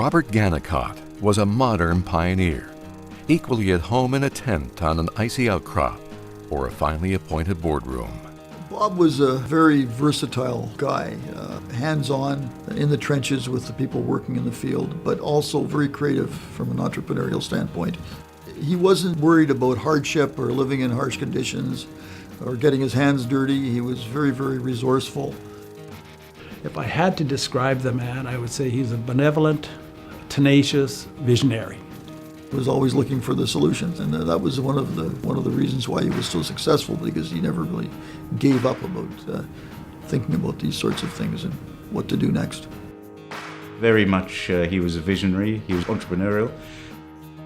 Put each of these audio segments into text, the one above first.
Robert Gannicott was a modern pioneer, equally at home in a tent on an icy outcrop or a finely appointed boardroom. Bob was a very versatile guy, hands-on in the trenches with the people working in the field, but also very creative from an entrepreneurial standpoint. He wasn't worried about hardship or living in harsh conditions or getting his hands dirty. He was very, very resourceful. If I had to describe the man, I would say he's a benevolent, tenacious visionary. He was always looking for the solutions, and that was one of the reasons why he was so successful, because he never really gave up about thinking about these sorts of things and what to do next. Very much he was a visionary, he was entrepreneurial,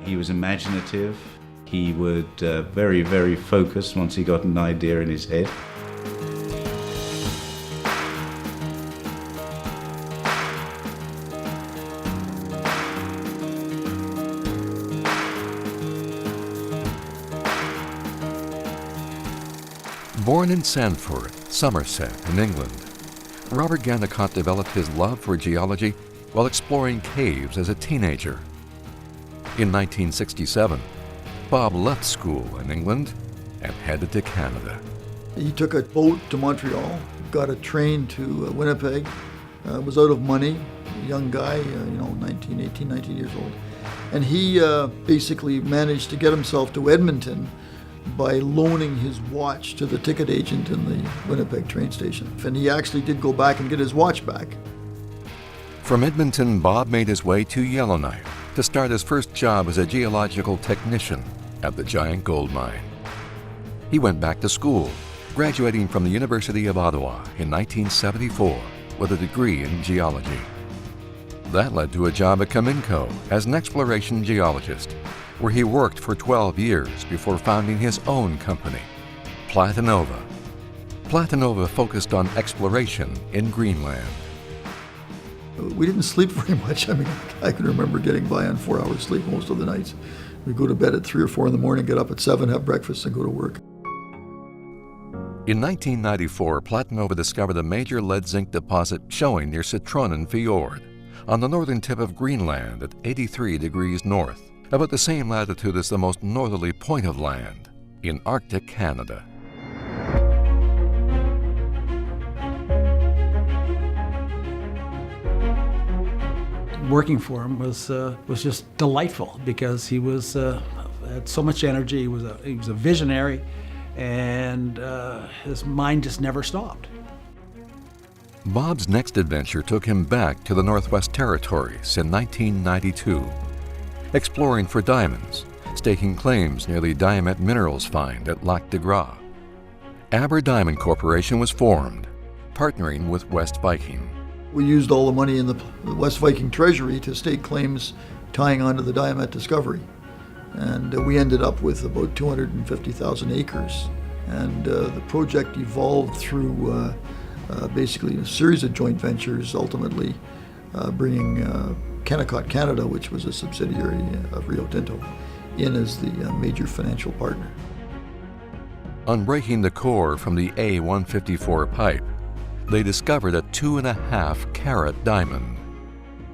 he was imaginative, he would very, very focus once he got an idea in his head. Born in Sandford, Somerset, in England, Robert Gannicott developed his love for geology while exploring caves as a teenager. In 1967, Bob left school in England and headed to Canada. He took a boat to Montreal, got a train to Winnipeg, was out of money, a young guy, 18, 19 years old. And he basically managed to get himself to Edmonton by loaning his watch to the ticket agent in the Winnipeg train station. And he actually did go back and get his watch back. From Edmonton, Bob made his way to Yellowknife to start his first job as a geological technician at the giant gold mine. He went back to school, graduating from the University of Ottawa in 1974 with a degree in geology. That led to a job at Caminco as an exploration geologist, where he worked for 12 years before founding his own company, Platinova. Platinova focused on exploration in Greenland. We didn't sleep very much. I can remember getting by on 4 hours sleep most of the nights. We'd go to bed at 3 or 4 in the morning, get up at 7, have breakfast, and go to work. In 1994, Platinova discovered a major lead-zinc deposit showing near Citronen Fjord, on the northern tip of Greenland at 83 degrees north, about the same latitude as the most northerly point of land in Arctic Canada. Working for him was just delightful because he was had so much energy. He was a visionary, and his mind just never stopped. Bob's next adventure took him back to the Northwest Territories in 1992, exploring for diamonds, staking claims near the Diamant Minerals find at Lac de Gras. Aber Diamond Corporation was formed, partnering with West Viking. We used all the money in the West Viking treasury to stake claims tying onto the Diamant discovery. And we ended up with about 250,000 acres. And the project evolved through basically a series of joint ventures, ultimately bringing Gannicott Canada, which was a subsidiary of Rio Tinto, in as the major financial partner. On breaking the core from the A154 pipe, they discovered a 2.5 carat diamond.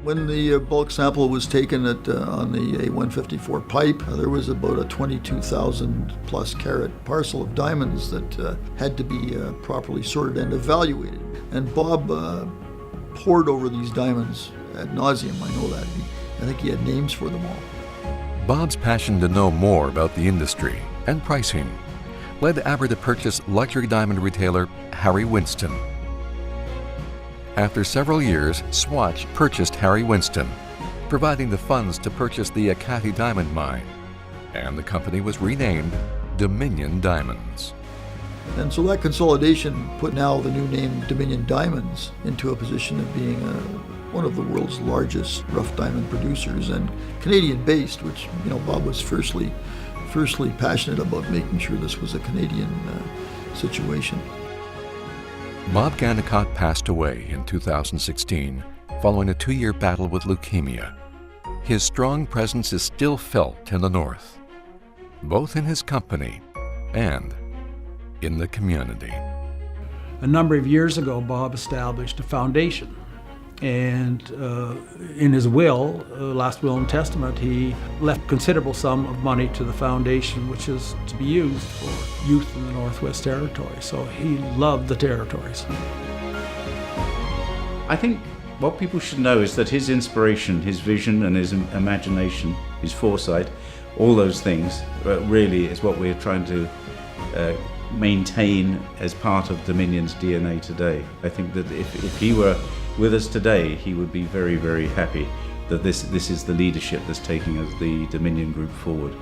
When the bulk sample was taken on the A154 pipe, there was about a 22,000 plus carat parcel of diamonds that had to be properly sorted and evaluated. And Bob pored over these diamonds ad nauseum, I know that. I think he had names for them all. Bob's passion to know more about the industry and pricing led Aber to purchase luxury diamond retailer Harry Winston. After several years, Swatch purchased Harry Winston, providing the funds to purchase the Ekati diamond mine, and the company was renamed Dominion Diamonds. And so that consolidation put now the new name Dominion Diamonds into a position of being one of the world's largest rough diamond producers, and Canadian-based, which Bob was firstly passionate about making sure this was a Canadian situation. Bob Gannicott passed away in 2016 following a 2-year battle with leukemia. His strong presence is still felt in the North, both in his company and in the community. A number of years ago, Bob established a foundation And in his will, last will and testament, he left a considerable sum of money to the foundation, which is to be used for youth in the Northwest Territories. So he loved the territories. I think what people should know is that his inspiration, his vision and his imagination, his foresight, all those things really is what we're trying to maintain as part of Dominion's DNA today. I think that if he were with us today, he would be very, very happy that this is the leadership that's taking us, the Dominion Group, forward.